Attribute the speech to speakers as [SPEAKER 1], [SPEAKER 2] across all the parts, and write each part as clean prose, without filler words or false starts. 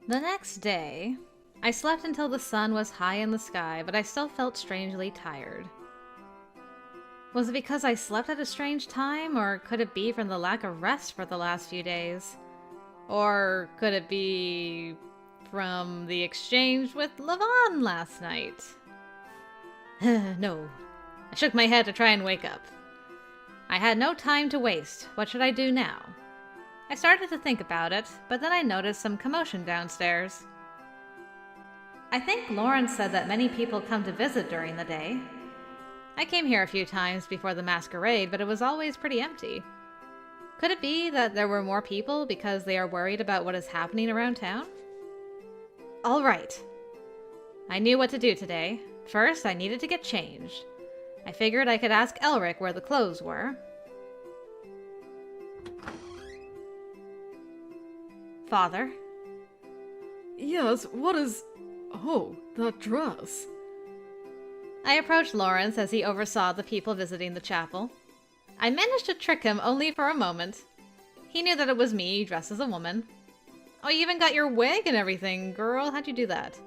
[SPEAKER 1] The next day, I slept until the sun was high in the sky, but I still felt strangely tired. Was it because I slept at a strange time, or could it be from the lack of rest for the last few days? Or could it be from the exchange with Lavan last night? No. I shook my head to try and wake up. I had no time to waste. What should I do now? I started to think about it, but then I noticed some commotion downstairs. I think Lauren said that many people come to visit during the day. I came here a few times before the masquerade, but it was always pretty empty. Could it be that there were more people because they are worried about what is happening around town? All right. I knew what to do today. First, I needed to get changed. I figured I could ask Elric where the clothes were. Father?
[SPEAKER 2] Yes, what is... Oh, that dress.
[SPEAKER 1] I approached Lawrence as he oversaw the people visiting the chapel. I managed to trick him only for a moment. He knew that it was me, dressed as a woman. Oh, you even got your wig and everything, girl. How'd you do that?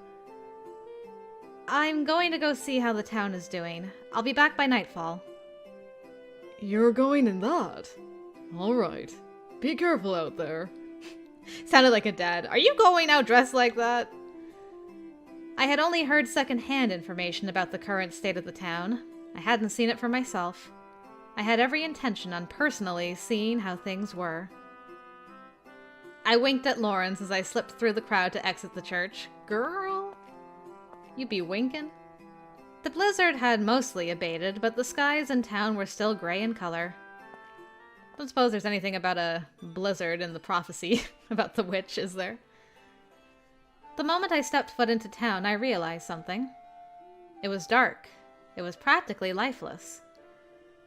[SPEAKER 1] I'm going to go see how the town is doing. I'll be back by nightfall.
[SPEAKER 2] You're going in that? Alright. Be careful out there.
[SPEAKER 1] Sounded like a dad. Are you going out dressed like that? I had only heard second-hand information about the current state of the town. I hadn't seen it for myself. I had every intention on personally seeing how things were. I winked at Lawrence as I slipped through the crowd to exit the church. Girl, you be winking? The blizzard had mostly abated, but the skies in town were still gray in color. Don't suppose there's anything about a blizzard in the prophecy about the witch, is there? The moment I stepped foot into town, I realized something. It was dark. It was practically lifeless.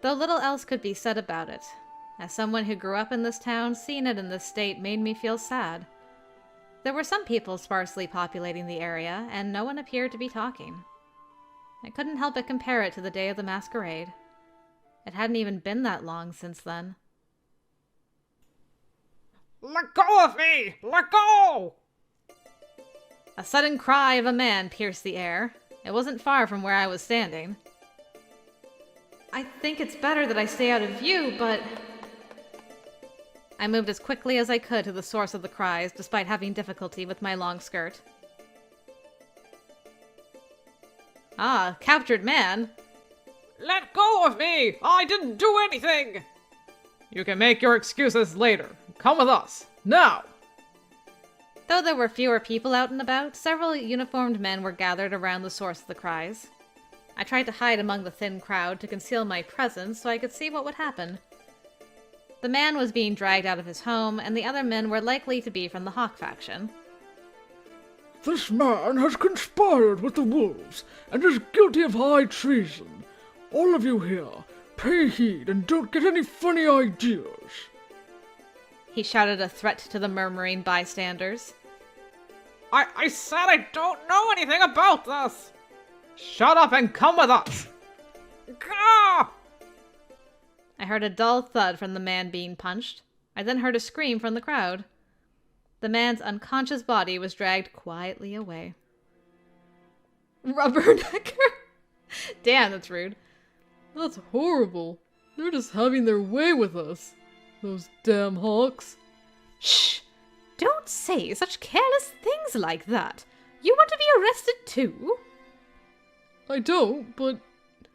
[SPEAKER 1] Though little else could be said about it. As someone who grew up in this town, seeing it in this state made me feel sad. There were some people sparsely populating the area, and no one appeared to be talking. I couldn't help but compare it to the day of the masquerade. It hadn't even been that long since then.
[SPEAKER 3] Let go of me! Let go!
[SPEAKER 1] A sudden cry of a man pierced the air. It wasn't far from where I was standing. I think it's better that I stay out of view, but... I moved as quickly as I could to the source of the cries, despite having difficulty with my long skirt. Ah, captured man.
[SPEAKER 3] Let go of me! I didn't do anything! You can make your excuses later. Come with us. Now!
[SPEAKER 1] Though there were fewer people out and about, several uniformed men were gathered around the source of the cries. I tried to hide among the thin crowd to conceal my presence so I could see what would happen. The man was being dragged out of his home, and the other men were likely to be from the Hawk faction.
[SPEAKER 4] This man has conspired with the wolves, and is guilty of high treason. All of you here, pay heed and don't get any funny ideas.
[SPEAKER 1] He shouted a threat to the murmuring bystanders.
[SPEAKER 3] I said I don't know anything about this! Shut up and come with us! Gah!
[SPEAKER 1] I heard a dull thud from the man being punched. I then heard a scream from the crowd. The man's unconscious body was dragged quietly away. Rubbernecker? Damn, that's rude.
[SPEAKER 2] That's horrible. They're just having their way with us. Those damn hawks.
[SPEAKER 1] Shh! Don't say such careless things like that. You want to be arrested too?
[SPEAKER 2] I don't, but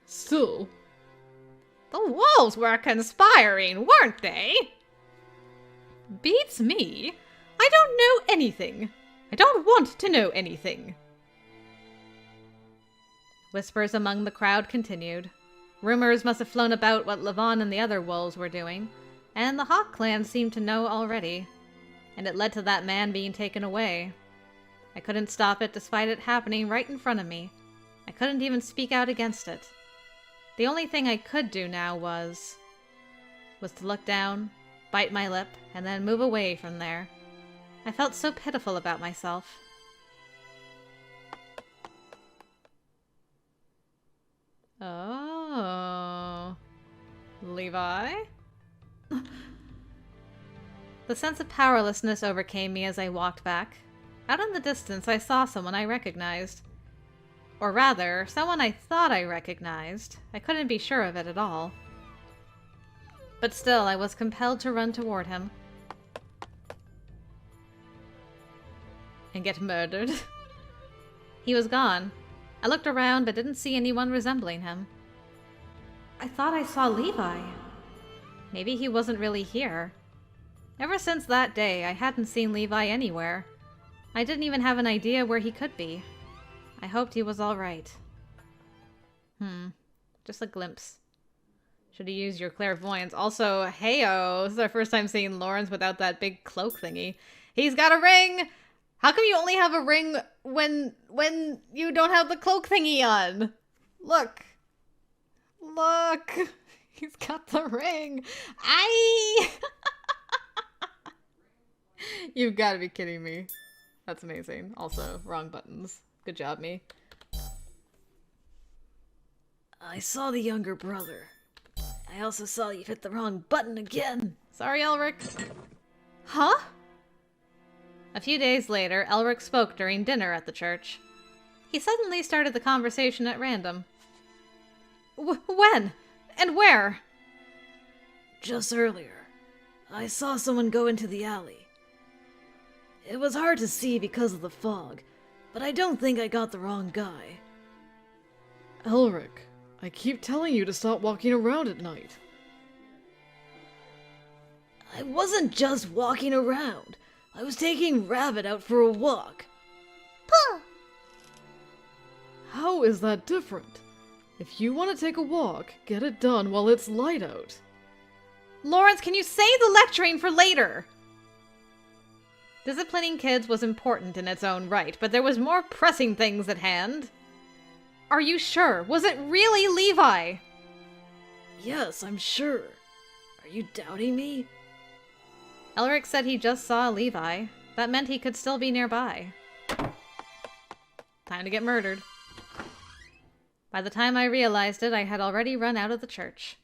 [SPEAKER 2] still.
[SPEAKER 1] The wolves were conspiring, weren't they? Beats me. I don't know anything. I don't want to know anything. Whispers among the crowd continued. Rumors must have flown about what Lavan and the other wolves were doing, and the Hawk clan seemed to know already, and it led to that man being taken away. I couldn't stop it despite it happening right in front of me. I couldn't even speak out against it. The only thing I could do now was to look down, bite my lip, and then move away from there. I felt so pitiful about myself. Oh. Levi? The sense of powerlessness overcame me as I walked back. Out in the distance, I saw someone I recognized. Or rather, someone I thought I recognized. I couldn't be sure of it at all. But still, I was compelled to run toward him. And get murdered. He was gone. I looked around but didn't see anyone resembling him. I thought I saw Levi. Maybe he wasn't really here. Ever since that day, I hadn't seen Levi anywhere. I didn't even have an idea where he could be. I hoped he was alright. Just a glimpse. Should've used your clairvoyance. Also, heyo, this is our first time seeing Lawrence without that big cloak thingy. He's got a ring! How come you only have a ring when you don't have the cloak thingy on? Look. Look. He's got the ring. Aye! You've got to be kidding me. That's amazing. Also, wrong buttons. Good job, me.
[SPEAKER 5] I saw the younger brother. I also saw you hit the wrong button again.
[SPEAKER 1] Sorry, Elric. Huh? A few days later, Elric spoke during dinner at the church. He suddenly started the conversation at random. When? And where?
[SPEAKER 5] Just earlier, I saw someone go into the alley. It was hard to see because of the fog, but I don't think I got the wrong guy.
[SPEAKER 2] Elric, I keep telling you to stop walking around at night.
[SPEAKER 5] I wasn't just walking around. I was taking Rabbit out for a walk.
[SPEAKER 1] Puh!
[SPEAKER 2] How is that different? If you want to take a walk, get it done while it's light out.
[SPEAKER 1] Lawrence, can you save the lecturing for later? Disciplining kids was important in its own right, but there was more pressing things at hand. Are you sure? Was it really Levi?
[SPEAKER 5] Yes, I'm sure. Are you doubting me?
[SPEAKER 1] Elric said he just saw Levi. That meant he could still be nearby. Time to get murdered. By the time I realized it, I had already run out of the church.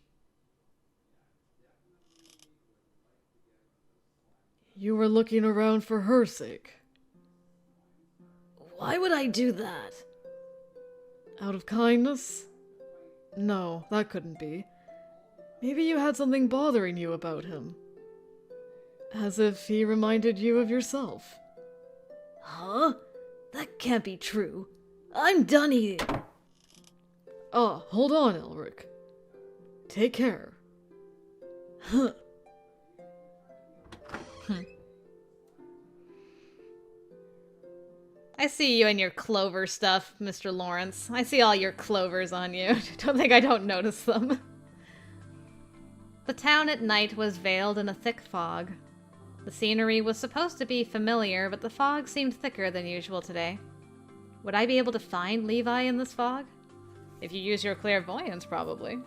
[SPEAKER 2] You were looking around for her sake.
[SPEAKER 5] Why would I do that?
[SPEAKER 2] Out of kindness? No, that couldn't be. Maybe you had something bothering you about him. As if he reminded you of yourself.
[SPEAKER 5] Huh? That can't be true. I'm done eating.
[SPEAKER 2] Oh, hold on, Elric. Take care.
[SPEAKER 5] Huh.
[SPEAKER 1] I see you and your clover stuff, Mr. Lawrence. I see all your clovers on you. Don't think I don't notice them. The town at night was veiled in a thick fog. The scenery was supposed to be familiar, but the fog seemed thicker than usual today. Would I be able to find Levi in this fog? If you use your clairvoyance, probably.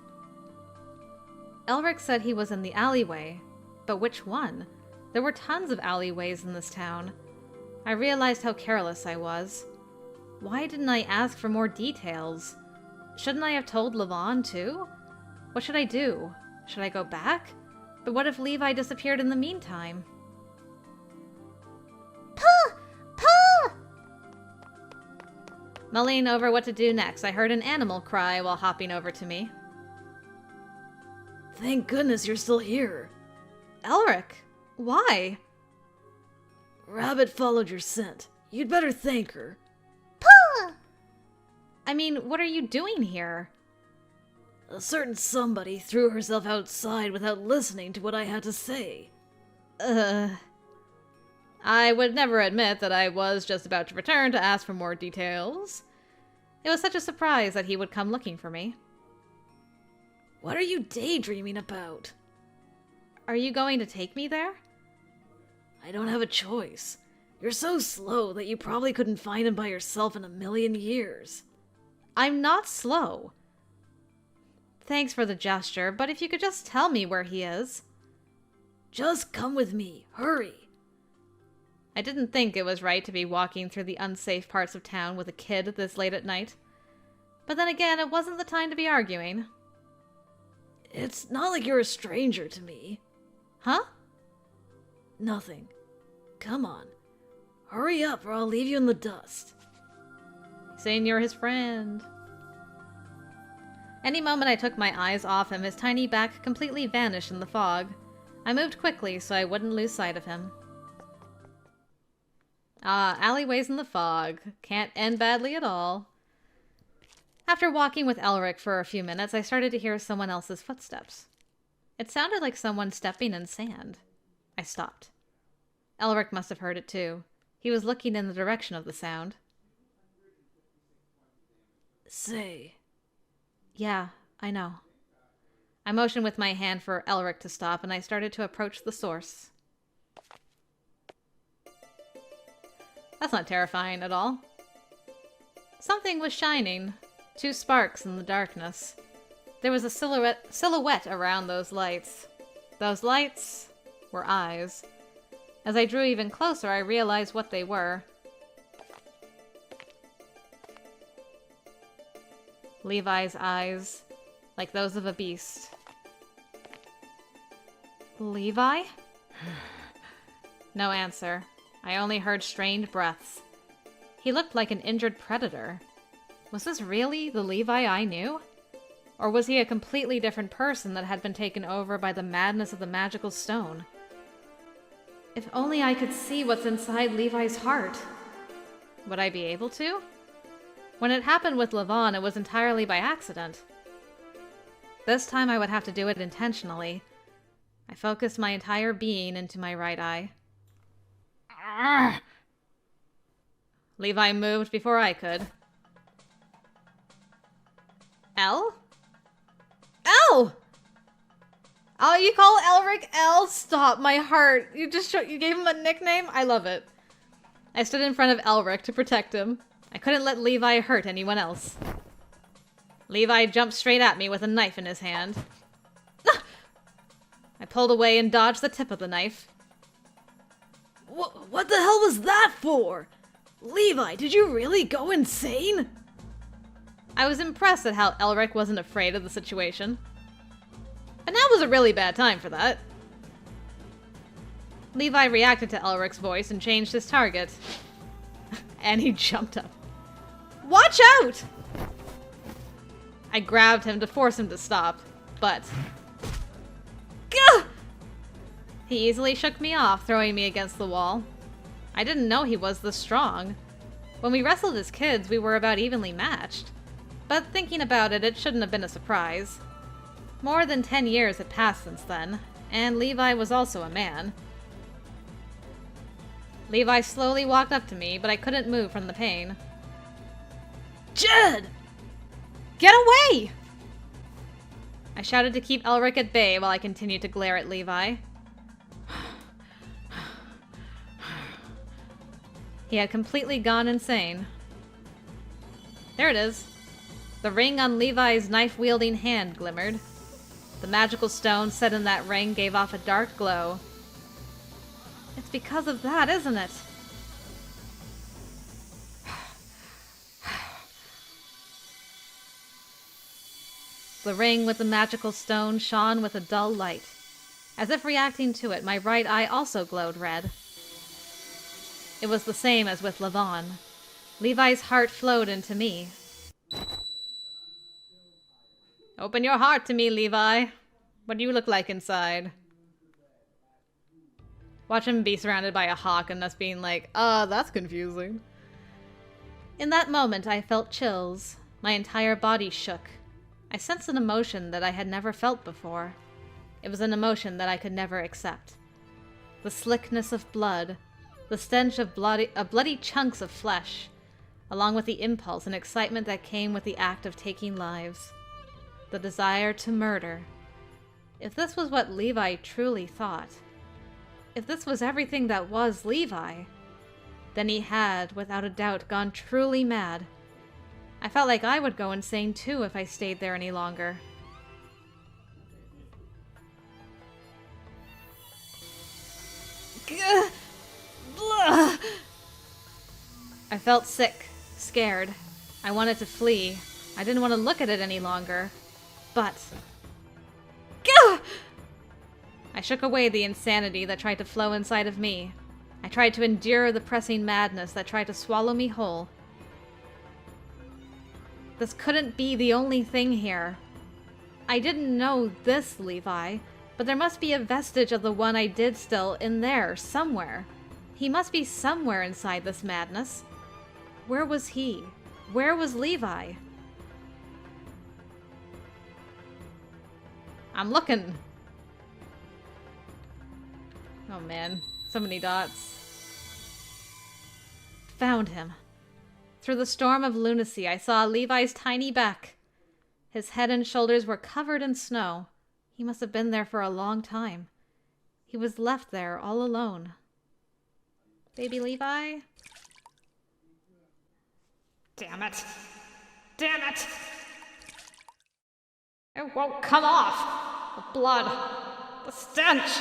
[SPEAKER 1] Elric said he was in the alleyway, but which one? There were tons of alleyways in this town. I realized how careless I was. Why didn't I ask for more details? Shouldn't I have told Lavan too? What should I do? Should I go back? But what if Levi disappeared in the meantime? Puh! Puh! Mulling over what to do next, I heard an animal cry while hopping over to me.
[SPEAKER 5] Thank goodness you're still here.
[SPEAKER 1] Elric! Why?
[SPEAKER 5] Rabbit followed your scent. You'd better thank her.
[SPEAKER 1] Puh! I mean, what are you doing here?
[SPEAKER 5] A certain somebody threw herself outside without listening to what I had to say.
[SPEAKER 1] I would never admit that I was just about to return to ask for more details. It was such a surprise that he would come looking for me.
[SPEAKER 5] What are you daydreaming about?
[SPEAKER 1] Are you going to take me there?
[SPEAKER 5] I don't have a choice. You're so slow that you probably couldn't find him by yourself in a million years.
[SPEAKER 1] I'm not slow. Thanks for the gesture, but if you could just tell me where he is.
[SPEAKER 5] Just come with me. Hurry.
[SPEAKER 1] I didn't think it was right to be walking through the unsafe parts of town with a kid this late at night. But then again, it wasn't the time to be arguing.
[SPEAKER 5] It's not like you're a stranger to me.
[SPEAKER 1] Huh?
[SPEAKER 5] Nothing. Come on. Hurry up or I'll leave you in the dust.
[SPEAKER 1] Saying you're his friend. Any moment I took my eyes off him, his tiny back completely vanished in the fog. I moved quickly so I wouldn't lose sight of him. Ah, alleyways in the fog. Can't end badly at all. After walking with Elric for a few minutes, I started to hear someone else's footsteps. It sounded like someone stepping in sand. I stopped. Elric must have heard it too. He was looking in the direction of the sound.
[SPEAKER 5] Say.
[SPEAKER 1] Yeah, I know. I motioned with my hand for Elric to stop, and I started to approach the source. That's not terrifying at all. Something was shining. 2 sparks in the darkness. There was a silhouette around those lights. Those lights were eyes. As I drew even closer, I realized what they were. Levi's eyes, like those of a beast. Levi? No answer. I only heard strained breaths. He looked like an injured predator. Was this really the Levi I knew? Or was he a completely different person that had been taken over by the madness of the magical stone? If only I could see what's inside Levi's heart. Would I be able to? When it happened with Lavan, it was entirely by accident. This time I would have to do it intentionally. I focused my entire being into my right eye. Arrgh! Levi moved before I could. L? L! Oh, you call Elric L? Stop, my heart. You gave him a nickname? I love it. I stood in front of Elric to protect him. I couldn't let Levi hurt anyone else. Levi jumped straight at me with a knife in his hand. I pulled away and dodged the tip of the knife.
[SPEAKER 5] What the hell was that for? Levi, did you really go insane?
[SPEAKER 1] I was impressed at how Elric wasn't afraid of the situation. But now was a really bad time for that. Levi reacted to Elric's voice and changed his target. And he jumped up. Watch out! I grabbed him to force him to stop, but... Gah! He easily shook me off, throwing me against the wall. I didn't know he was this strong. When we wrestled as kids, we were about evenly matched. But thinking about it, it shouldn't have been a surprise. More than 10 years had passed since then, and Levi was also a man. Levi slowly walked up to me, but I couldn't move from the pain.
[SPEAKER 5] Jed!
[SPEAKER 1] Get away! I shouted to keep Elric at bay while I continued to glare at Levi. He had completely gone insane. There it is. The ring on Levi's knife-wielding hand glimmered. The magical stone set in that ring gave off a dark glow. It's because of that, isn't it? The ring with the magical stone shone with a dull light. As if reacting to it, my right eye also glowed red. It was the same as with Lavan. Levi's heart flowed into me. Open your heart to me, Levi. What do you look like inside? Watch him be surrounded by a hawk and us being like, that's confusing. In that moment, I felt chills. My entire body shook. I sensed an emotion that I had never felt before. It was an emotion that I could never accept. The slickness of blood, the stench of bloody chunks of flesh, along with the impulse and excitement that came with the act of taking lives. The desire to murder. If this was what Levi truly thought, if this was everything that was Levi, then he had, without a doubt, gone truly mad. I felt like I would go insane too if I stayed there any longer. I felt sick, scared. I wanted to flee. I didn't want to look at it any longer. But... I shook away the insanity that tried to flow inside of me. I tried to endure the pressing madness that tried to swallow me whole. This couldn't be the only thing here. I didn't know this Levi, but there must be a vestige of the one I did still in there, somewhere. He must be somewhere inside this madness. Where was he? Where was Levi? I'm looking. Oh man, so many dots. Found him. Through the storm of lunacy, I saw Levi's tiny back. His head and shoulders were covered in snow. He must have been there for a long time. He was left there all alone. Baby Levi?
[SPEAKER 3] Damn it. Damn it! It won't come off! The blood. The stench!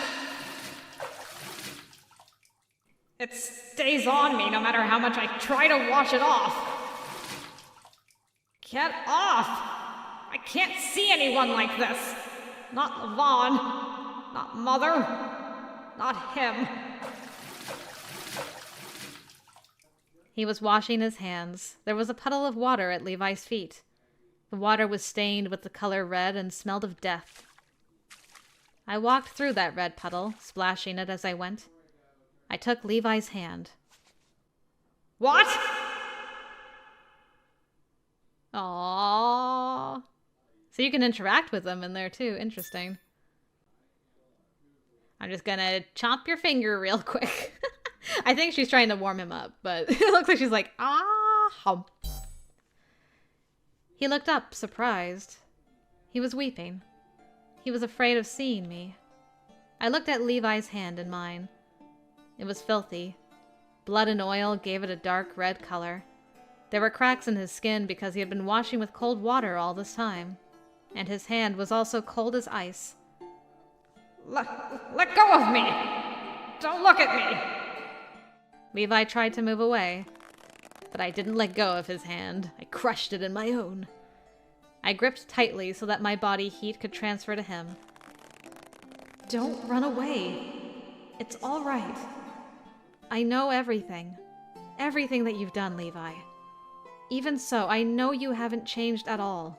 [SPEAKER 3] It stays on me no matter how much I try to wash it off. Get off! I can't see anyone like this. Not Lavan. Not Mother. Not him.
[SPEAKER 1] He was washing his hands. There was a puddle of water at Levi's feet. The water was stained with the color red and smelled of death. I walked through that red puddle, splashing it as I went. I took Levi's hand.
[SPEAKER 3] What?
[SPEAKER 1] Aww. So you can interact with them in there too. Interesting. I'm just gonna chomp your finger real quick. I think she's trying to warm him up, but it looks like she's like, ah, hump. He looked up, surprised. He was weeping. He was afraid of seeing me. I looked at Levi's hand in mine. It was filthy. Blood and oil gave it a dark red color. There were cracks in his skin because he had been washing with cold water all this time. And his hand was also cold as ice.
[SPEAKER 3] Let go of me! Don't look at me!
[SPEAKER 1] Levi tried to move away, but I didn't let go of his hand. I crushed it in my own. I gripped tightly so that my body heat could transfer to him. Don't run away. It's all right. I know everything. Everything that you've done, Levi. Even so, I know you haven't changed at all.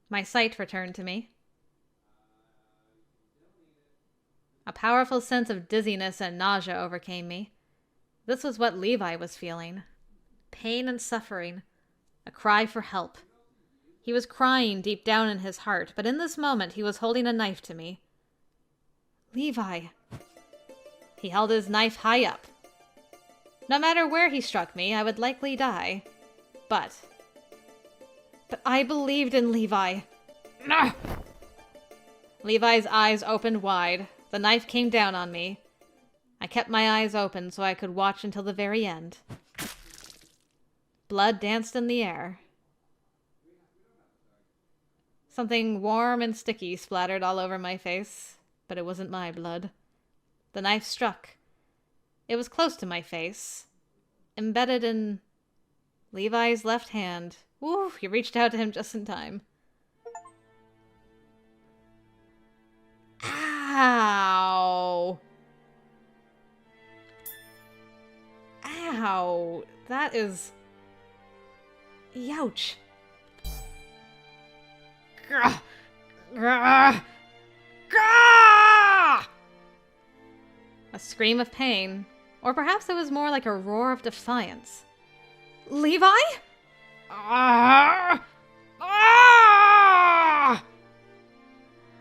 [SPEAKER 1] My sight returned to me. A powerful sense of dizziness and nausea overcame me. This was what Levi was feeling. Pain and suffering. A cry for help. He was crying deep down in his heart, but in this moment he was holding a knife to me. Levi. He held his knife high up. No matter where he struck me, I would likely die. But I believed in Levi. Levi's eyes opened wide. The knife came down on me. I kept my eyes open so I could watch until the very end. Blood danced in the air. Something warm and sticky splattered all over my face, but it wasn't my blood. The knife struck. It was close to my face, embedded in Levi's left hand. Woo, he reached out to him just in time. Ow! Ow! That is... Youch!
[SPEAKER 3] Gah! Gah! Gah!
[SPEAKER 1] A scream of pain, or perhaps it was more like a roar of defiance. Levi?
[SPEAKER 3] Ah! Ah!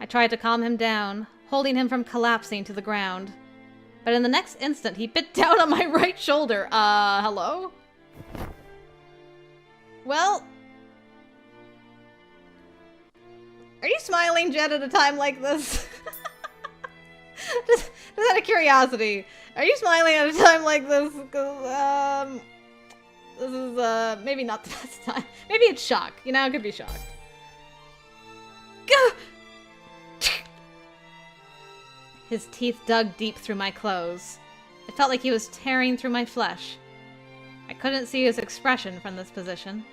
[SPEAKER 1] I tried to calm him down, holding him from collapsing to the ground. But in the next instant, he bit down on my right shoulder. Hello? Well... Are you smiling, Jed, at a time like this? just out of curiosity. Are you smiling at a time like this? Because, this is, maybe not the best time. Maybe it's shock. You know, it could be shock. Gah! His teeth dug deep through my clothes. It felt like he was tearing through my flesh. I couldn't see his expression from this position.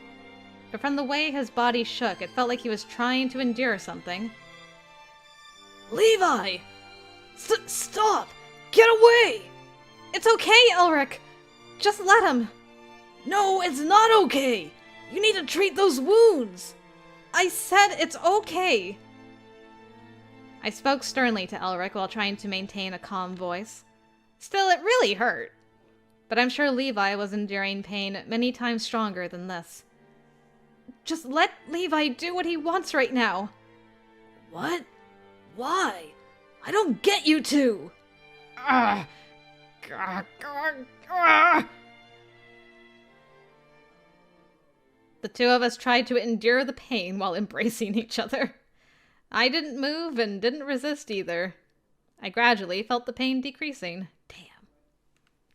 [SPEAKER 1] but from the way his body shook, it felt like he was trying to endure something.
[SPEAKER 5] Levi! Stop! Get away!
[SPEAKER 1] It's okay, Elric! Just let him!
[SPEAKER 5] No, it's not okay! You need to treat those wounds!
[SPEAKER 1] I said it's okay! I spoke sternly to Elric while trying to maintain a calm voice. Still, it really hurt. But I'm sure Levi was enduring pain many times stronger than this. Just let Levi do what he wants right now.
[SPEAKER 5] What? Why? I don't get you two!
[SPEAKER 1] The two of us tried to endure the pain while embracing each other. I didn't move and didn't resist either. I gradually felt the pain decreasing. Damn.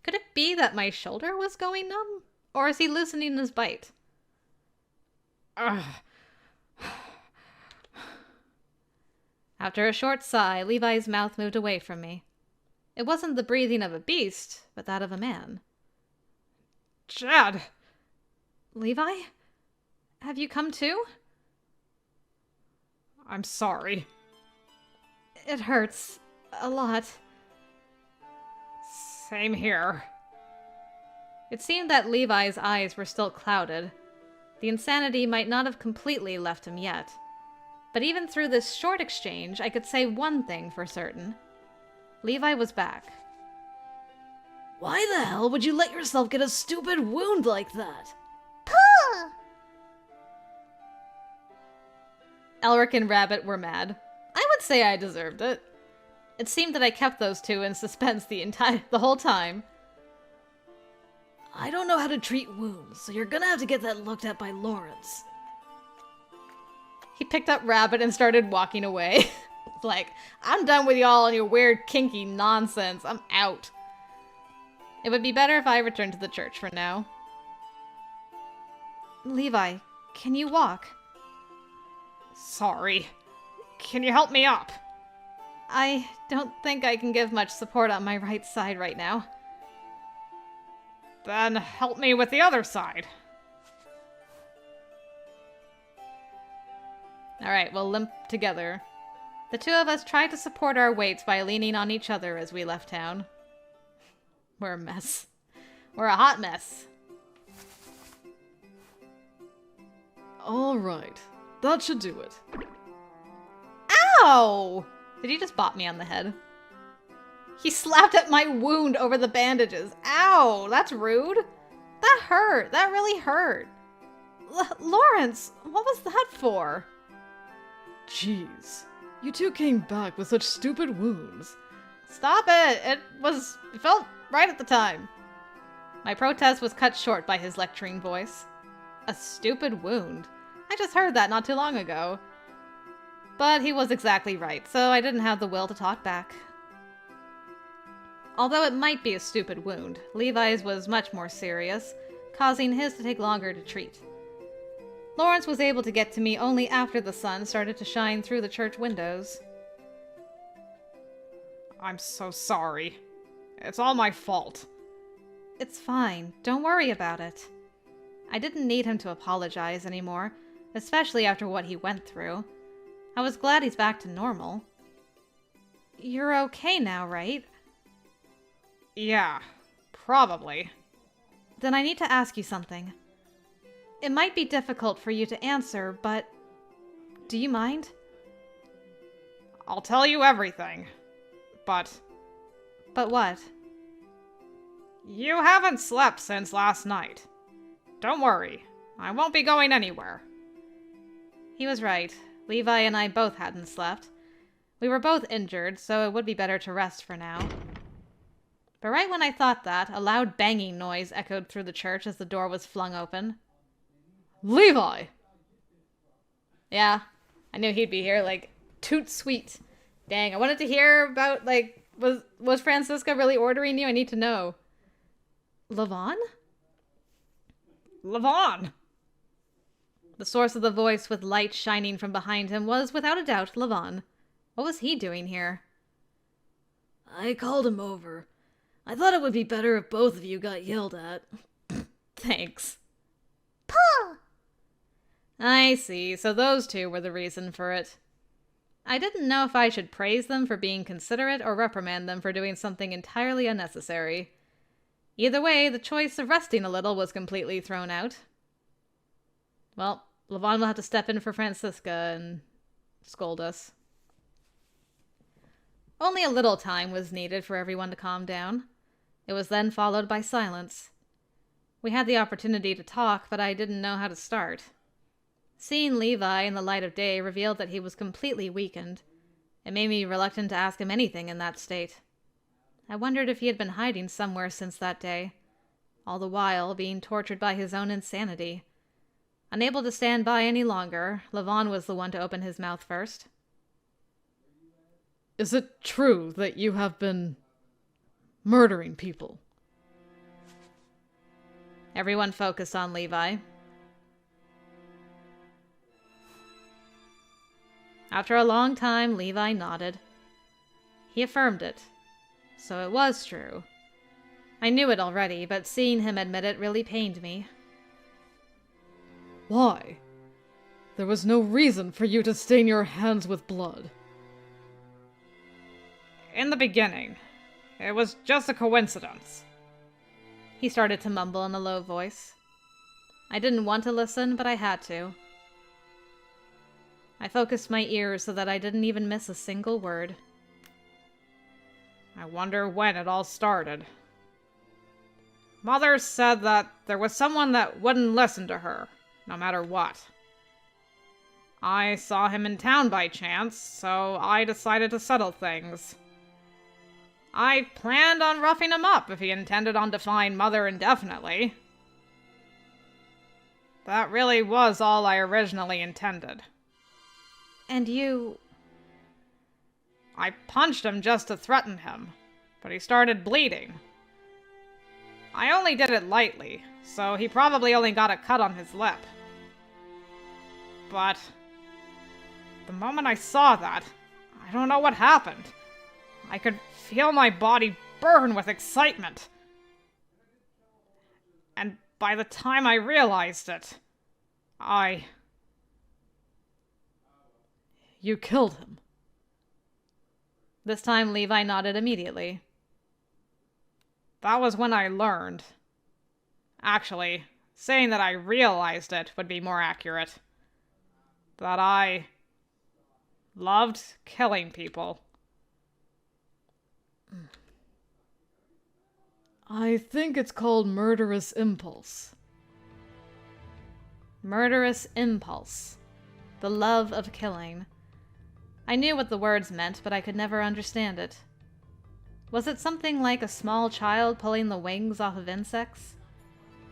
[SPEAKER 1] Could it be that my shoulder was going numb? Or is he loosening his bite? After a short sigh, Levi's mouth moved away from me. It wasn't the breathing of a beast, but that of a man.
[SPEAKER 3] Chad!
[SPEAKER 1] Levi? Have you come too?
[SPEAKER 3] I'm sorry.
[SPEAKER 1] It hurts. A lot.
[SPEAKER 3] Same here.
[SPEAKER 1] It seemed that Levi's eyes were still clouded. The insanity might not have completely left him yet. But even through this short exchange, I could say one thing for certain. Levi was back.
[SPEAKER 5] Why the hell would you let yourself get a stupid wound like that?
[SPEAKER 1] Elric and Rabbit were mad. I would say I deserved it. It seemed that I kept those two in suspense the whole time.
[SPEAKER 5] I don't know how to treat wounds, so you're gonna have to get that looked at by Lawrence.
[SPEAKER 1] He picked up Rabbit and started walking away. Like, I'm done with y'all and your weird, kinky nonsense. I'm out. It would be better if I returned to the church for now. Levi, can you walk?
[SPEAKER 3] Sorry. Can you help me up?
[SPEAKER 1] I don't think I can give much support on my right side right now.
[SPEAKER 3] Then help me with the other side.
[SPEAKER 1] Alright, we'll limp together. The two of us tried to support our weights by leaning on each other as we left town. We're a mess. We're a hot mess.
[SPEAKER 2] Alright, that should do it.
[SPEAKER 1] Ow! Did he just bop me on the head? He slapped at my wound over the bandages. Ow! That's rude. That hurt. That really hurt. Lawrence, what was that for?
[SPEAKER 2] Jeez, you two came back with such stupid wounds.
[SPEAKER 1] Stop it! It felt right at the time. My protest was cut short by his lecturing voice. A stupid wound. I just heard that not too long ago. But he was exactly right, so I didn't have the will to talk back. Although it might be a stupid wound, Levi's was much more serious, causing his to take longer to treat. Lawrence was able to get to me only after the sun started to shine through the church windows.
[SPEAKER 3] I'm so sorry. It's all my fault.
[SPEAKER 1] It's fine. Don't worry about it. I didn't need him to apologize anymore, especially after what he went through. I was glad he's back to normal. You're okay now, right?
[SPEAKER 3] Yeah, probably.
[SPEAKER 1] Then I need to ask you something. It might be difficult for you to answer, but do you mind?
[SPEAKER 3] I'll tell you everything. But
[SPEAKER 1] what?
[SPEAKER 3] You haven't slept since last night. Don't worry, I won't be going anywhere.
[SPEAKER 1] He was right. Levi and I both hadn't slept. We were both injured, so it would be better to rest for now. But right when I thought that, a loud banging noise echoed through the church as the door was flung open.
[SPEAKER 2] Levi!
[SPEAKER 1] Yeah, I knew he'd be here, like, toot sweet. Dang, I wanted to hear about, like, was Francisca really ordering you? I need to know. Lavan?
[SPEAKER 3] Lavan!
[SPEAKER 1] The source of the voice with light shining from behind him was, without a doubt, Lavan. What was he doing here?
[SPEAKER 5] I called him over. I thought it would be better if both of you got yelled at.
[SPEAKER 1] Thanks.
[SPEAKER 6] Pa!
[SPEAKER 1] I see, so those two were the reason for it. I didn't know if I should praise them for being considerate or reprimand them for doing something entirely unnecessary. Either way, the choice of resting a little was completely thrown out. Well, Lavan will have to step in for Francisca and scold us. Only a little time was needed for everyone to calm down. It was then followed by silence. We had the opportunity to talk, but I didn't know how to start. Seeing Levi in the light of day revealed that he was completely weakened. It made me reluctant to ask him anything in that state. I wondered if he had been hiding somewhere since that day, all the while being tortured by his own insanity. Unable to stand by any longer, Lavan was the one to open his mouth first.
[SPEAKER 2] Is it true that you have been murdering people?
[SPEAKER 1] Everyone focused on Levi. After a long time, Levi nodded. He affirmed it. So it was true. I knew it already, but seeing him admit it really pained me.
[SPEAKER 2] Why? There was no reason for you to stain your hands with blood.
[SPEAKER 3] In the beginning, it was just a coincidence.
[SPEAKER 1] He started to mumble in a low voice. I didn't want to listen, but I had to. I focused my ears so that I didn't even miss a single word.
[SPEAKER 3] I wonder when it all started. Mother said that there was someone that wouldn't listen to her, no matter what. I saw him in town by chance, so I decided to settle things. I planned on roughing him up if he intended on defying Mother indefinitely. That really was all I originally intended.
[SPEAKER 1] And you...
[SPEAKER 3] I punched him just to threaten him, but he started bleeding. I only did it lightly, so he probably only got a cut on his lip. But the moment I saw that, I don't know what happened. I could feel my body burn with excitement. And by the time I realized it,
[SPEAKER 2] You killed him.
[SPEAKER 1] This time Levi nodded immediately.
[SPEAKER 3] That was when I learned. Actually, saying that I realized it would be more accurate. That I loved killing people.
[SPEAKER 2] I think it's called murderous impulse.
[SPEAKER 1] Murderous impulse. The love of killing. I knew what the words meant, but I could never understand it. Was it something like a small child pulling the wings off of insects?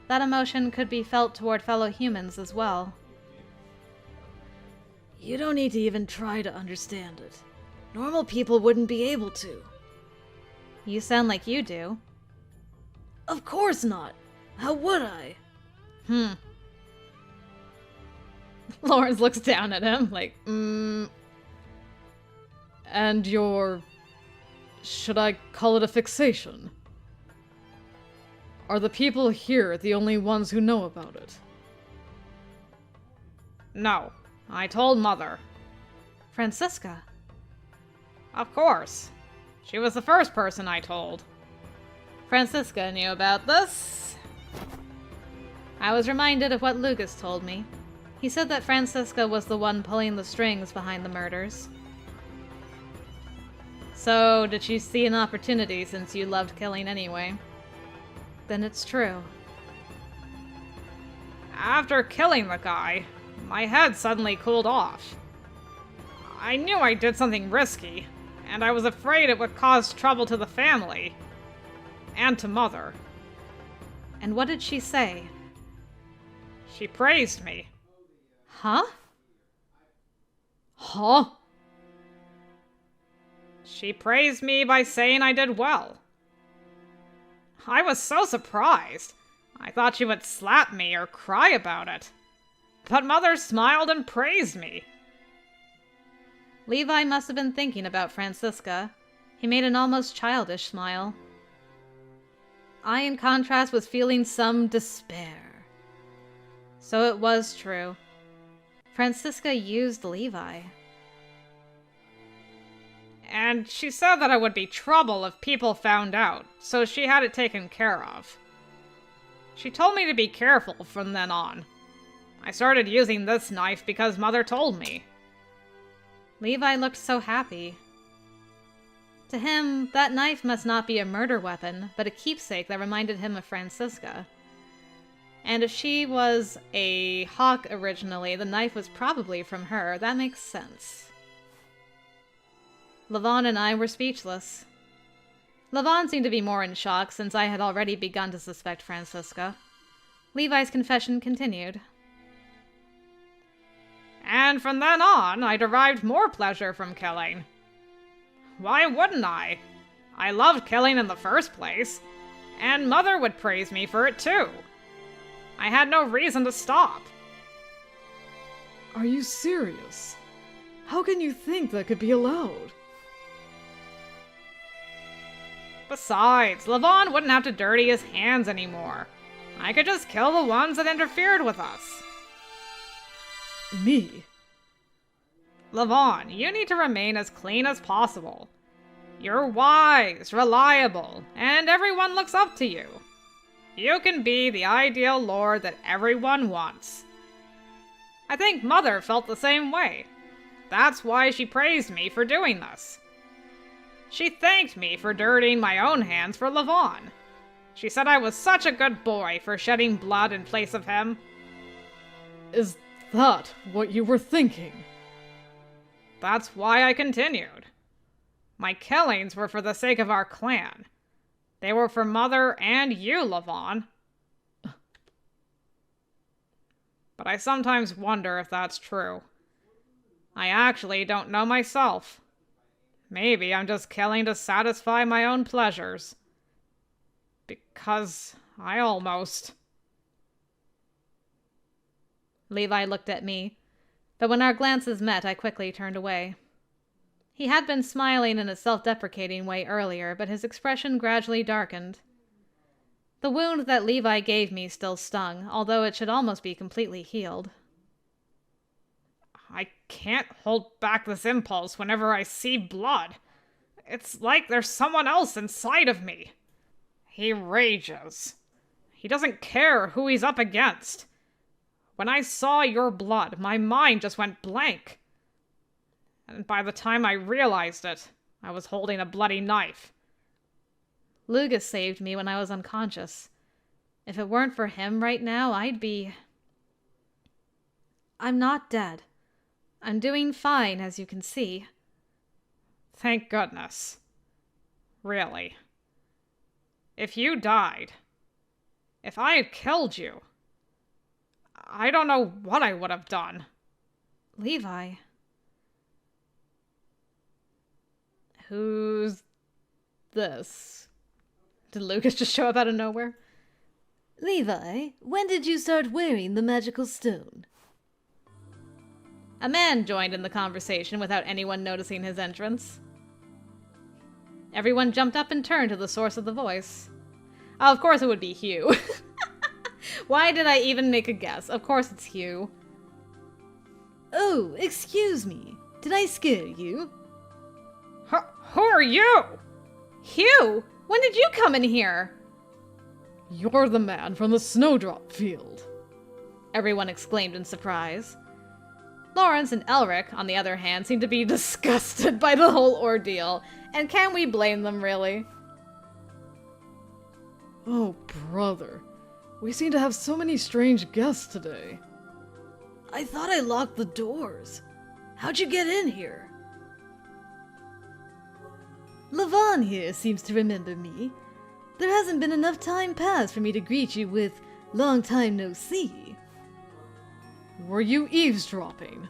[SPEAKER 1] That emotion could be felt toward fellow humans as well.
[SPEAKER 5] You don't need to even try to understand it. Normal people wouldn't be able to.
[SPEAKER 1] You sound like you do.
[SPEAKER 5] Of course not. How would I?
[SPEAKER 1] Lawrence looks down at him like,
[SPEAKER 2] And your... should I call it a fixation? Are the people here the only ones who know about it?
[SPEAKER 3] No, I told Mother.
[SPEAKER 1] Francisca.
[SPEAKER 3] Of course. She was the first person I told.
[SPEAKER 1] Francisca knew about this. I was reminded of what Lucas told me. He said that Francisca was the one pulling the strings behind the murders. So, did she see an opportunity since you loved killing anyway? Then it's true.
[SPEAKER 3] After killing the guy, my head suddenly cooled off. I knew I did something risky, and I was afraid it would cause trouble to the family. And to Mother.
[SPEAKER 1] And what did she say?
[SPEAKER 3] She praised me.
[SPEAKER 1] Huh?
[SPEAKER 2] Huh?
[SPEAKER 3] She praised me by saying I did well. I was so surprised. I thought she would slap me or cry about it. But Mother smiled and praised me.
[SPEAKER 1] Levi must have been thinking about Francisca. He made an almost childish smile. I, in contrast, was feeling some despair. So it was true. Francisca used Levi.
[SPEAKER 3] And she said that it would be trouble if people found out, so she had it taken care of. She told me to be careful from then on. I started using this knife because Mother told me.
[SPEAKER 1] Levi looked so happy. To him, that knife must not be a murder weapon, but a keepsake that reminded him of Francisca. And if she was a hawk originally, the knife was probably from her. That makes sense. Lavan and I were speechless. Lavan seemed to be more in shock since I had already begun to suspect Francisca. Levi's confession continued.
[SPEAKER 3] And from then on, I derived more pleasure from killing. Why wouldn't I? I loved killing in the first place, and Mother would praise me for it too. I had no reason to stop.
[SPEAKER 2] Are you serious? How can you think that could be allowed?
[SPEAKER 3] Besides, Lavan wouldn't have to dirty his hands anymore. I could just kill the ones that interfered with us.
[SPEAKER 2] Me?
[SPEAKER 3] Lavan, you need to remain as clean as possible. You're wise, reliable, and everyone looks up to you. You can be the ideal lord that everyone wants. I think Mother felt the same way. That's why she praised me for doing this. She thanked me for dirtying my own hands for Lavan. She said I was such a good boy for shedding blood in place of him.
[SPEAKER 2] Is that what you were thinking?
[SPEAKER 3] That's why I continued. My killings were for the sake of our clan. They were for Mother and you, Lavan. But I sometimes wonder if that's true. I actually don't know myself. Maybe I'm just killing to satisfy my own pleasures. Because I almost...
[SPEAKER 1] Levi looked at me, but when our glances met, I quickly turned away. He had been smiling in a self-deprecating way earlier, but his expression gradually darkened. The wound that Levi gave me still stung, although it should almost be completely healed.
[SPEAKER 3] I can't hold back this impulse whenever I see blood. It's like there's someone else inside of me. He rages. He doesn't care who he's up against. When I saw your blood, my mind just went blank. And by the time I realized it, I was holding a bloody knife.
[SPEAKER 1] Lugas saved me when I was unconscious. If it weren't for him right now, I'd be... I'm not dead. I'm doing fine, as you can see.
[SPEAKER 3] Thank goodness. Really. If you died, if I had killed you, I don't know what I would have done.
[SPEAKER 1] Levi.
[SPEAKER 2] Who's this?
[SPEAKER 1] Did Lugas just show up out of nowhere?
[SPEAKER 5] Levi, when did you start wearing the magical stone?
[SPEAKER 1] A man joined in the conversation without anyone noticing his entrance. Everyone jumped up and turned to the source of the voice. Oh, of course it would be Hugh. Why did I even make a guess? Of course it's Hugh.
[SPEAKER 5] Oh, excuse me. Did I scare you?
[SPEAKER 3] Who are you?
[SPEAKER 1] Hugh! When did you come in here?
[SPEAKER 2] You're the man from the snowdrop field.
[SPEAKER 1] Everyone exclaimed in surprise. Lawrence and Elric, on the other hand, seemed to be disgusted by the whole ordeal. And can we blame them, really?
[SPEAKER 2] Oh, brother. We seem to have so many strange guests today.
[SPEAKER 5] I thought I locked the doors. How'd you get in here? Lavan here seems to remember me. There hasn't been enough time passed for me to greet you with long time no see.
[SPEAKER 2] Were you eavesdropping?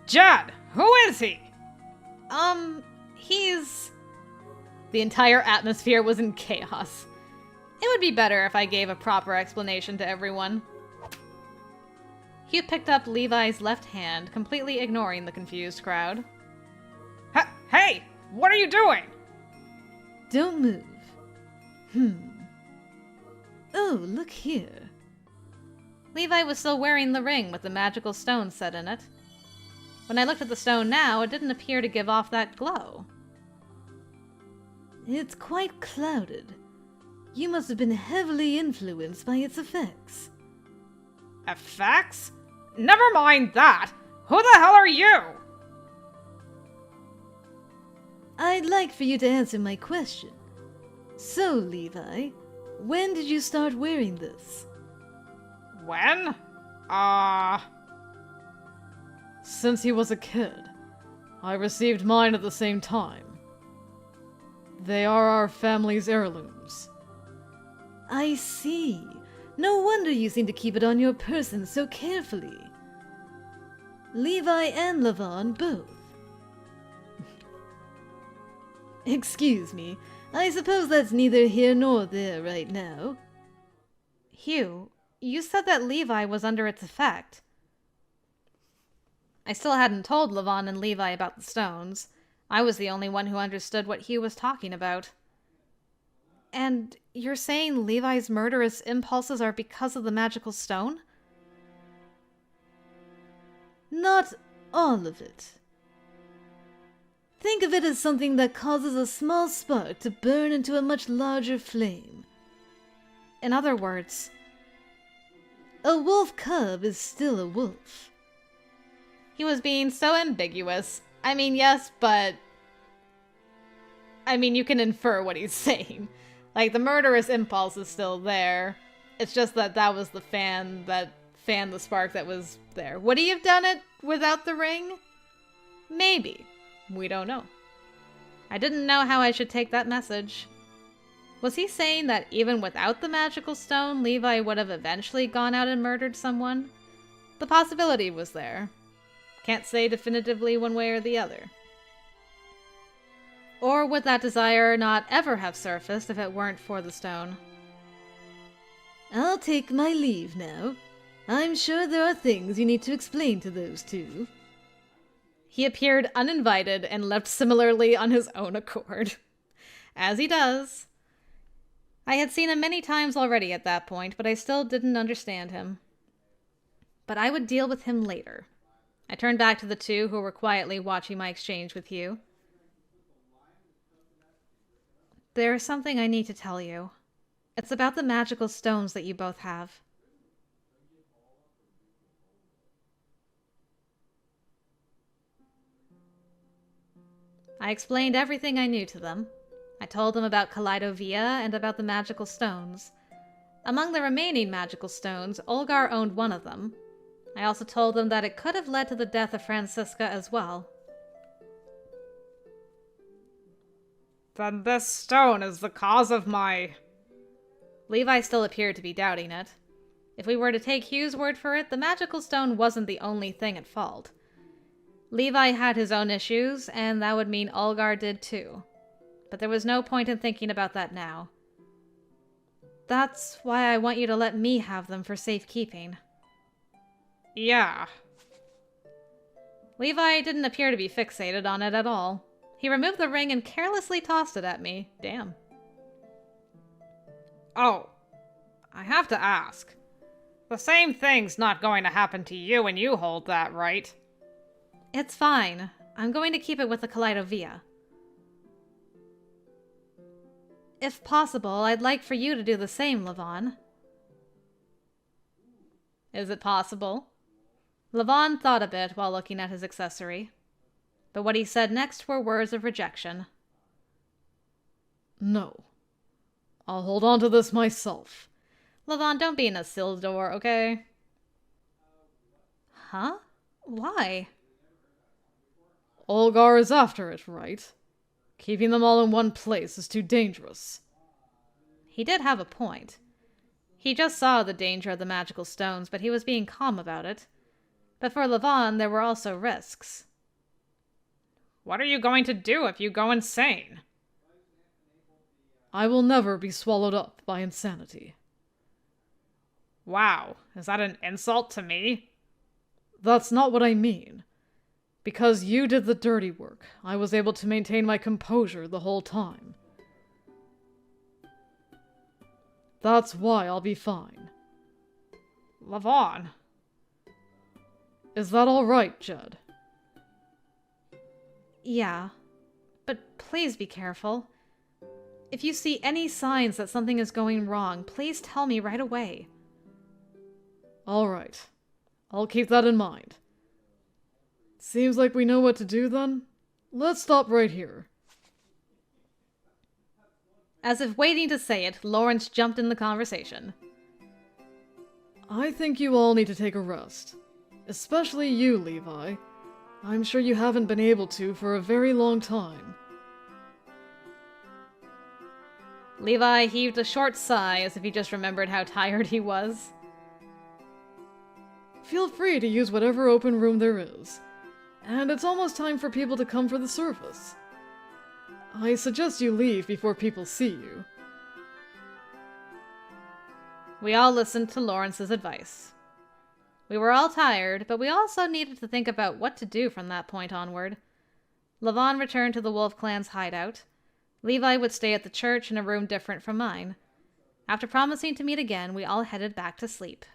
[SPEAKER 3] Jed, who is he?
[SPEAKER 1] He's... The entire atmosphere was in chaos. It would be better if I gave a proper explanation to everyone. Hugh picked up Levi's left hand, completely ignoring the confused crowd.
[SPEAKER 3] Hey, what are you doing?
[SPEAKER 5] Don't move. Oh, look here.
[SPEAKER 1] Levi was still wearing the ring with the magical stone set in it. When I looked at the stone now, it didn't appear to give off that glow.
[SPEAKER 5] It's quite clouded. You must have been heavily influenced by its effects.
[SPEAKER 3] Effects? Never mind that! Who the hell are you?
[SPEAKER 5] I'd like for you to answer my question. So, Levi, when did you start wearing this?
[SPEAKER 3] When?
[SPEAKER 2] Since he was a kid. I received mine at the same time. They are our family's heirlooms.
[SPEAKER 5] I see. No wonder you seem to keep it on your person so carefully. Levi and Lavan both. Excuse me, I suppose that's neither here nor there right now.
[SPEAKER 1] Hugh, you said that Levi was under its effect. I still hadn't told Lavan and Levi about the stones. I was the only one who understood what Hugh was talking about. And you're saying Levi's murderous impulses are because of the magical stone?
[SPEAKER 5] Not all of it. Think of it as something that causes a small spark to burn into a much larger flame.
[SPEAKER 1] In other words,
[SPEAKER 5] a wolf cub is still a wolf.
[SPEAKER 1] He was being so ambiguous. I mean, yes, but... I mean, you can infer what he's saying. Like, the murderous impulse is still there. It's just that that was the fan that fanned the spark that was there. Would he have done it without the ring? Maybe. We don't know. I didn't know how I should take that message. Was he saying that even without the magical stone, Levi would have eventually gone out and murdered someone? The possibility was there. Can't say definitively one way or the other. Or would that desire not ever have surfaced if it weren't for the stone?
[SPEAKER 5] I'll take my leave now. I'm sure there are things you need to explain to those two.
[SPEAKER 1] He appeared uninvited and left similarly on his own accord. As he does. I had seen him many times already at that point, but I still didn't understand him. But I would deal with him later. I turned back to the two who were quietly watching my exchange with Hugh. There is something I need to tell you. It's about the magical stones that you both have. I explained everything I knew to them. I told them about Kaleidovia and about the magical stones. Among the remaining magical stones, Olgar owned one of them. I also told them that it could have led to the death of Francisca as well.
[SPEAKER 3] Then this stone is the cause of my...
[SPEAKER 1] Levi still appeared to be doubting it. If we were to take Hugh's word for it, the magical stone wasn't the only thing at fault. Levi had his own issues, and that would mean Olgar did too. But there was no point in thinking about that now. That's why I want you to let me have them for safekeeping.
[SPEAKER 3] Yeah.
[SPEAKER 1] Levi didn't appear to be fixated on it at all. He removed the ring and carelessly tossed it at me. Damn.
[SPEAKER 3] Oh, I have to ask. The same thing's not going to happen to you when you hold that, right?
[SPEAKER 1] It's fine. I'm going to keep it with the Kaleidovia. If possible, I'd like for you to do the same, Lavan. Is it possible? Lavan thought a bit while looking at his accessory. But what he said next were words of rejection.
[SPEAKER 2] No. I'll hold on to this myself.
[SPEAKER 1] Lavan, don't be an Isildur, okay? Huh? Why?
[SPEAKER 2] Olgar is after it, right? Keeping them all in one place is too dangerous.
[SPEAKER 1] He did have a point. He just saw the danger of the magical stones, but he was being calm about it. But for Lavan, there were also risks.
[SPEAKER 3] What are you going to do if you go insane?
[SPEAKER 2] I will never be swallowed up by insanity.
[SPEAKER 3] Wow, is that an insult to me?
[SPEAKER 2] That's not what I mean. Because you did the dirty work, I was able to maintain my composure the whole time. That's why I'll be fine.
[SPEAKER 3] Lavan.
[SPEAKER 2] Is that all right, Jed?
[SPEAKER 1] Yeah, but please be careful. If you see any signs that something is going wrong, please tell me right away.
[SPEAKER 2] All right. I'll keep that in mind. Seems like we know what to do then. Let's stop right here.
[SPEAKER 1] As if waiting to say it, Lawrence jumped in the conversation.
[SPEAKER 2] I think you all need to take a rest. Especially you, Levi. I'm sure you haven't been able to for a very long time.
[SPEAKER 1] Levi heaved a short sigh as if he just remembered how tired he was.
[SPEAKER 2] Feel free to use whatever open room there is. And it's almost time for people to come for the service. I suggest you leave before people see you.
[SPEAKER 1] We all listened to Lawrence's advice. We were all tired, but we also needed to think about what to do from that point onward. Lavan returned to the Wolf Clan's hideout. Levi would stay at the church in a room different from mine. After promising to meet again, we all headed back to sleep.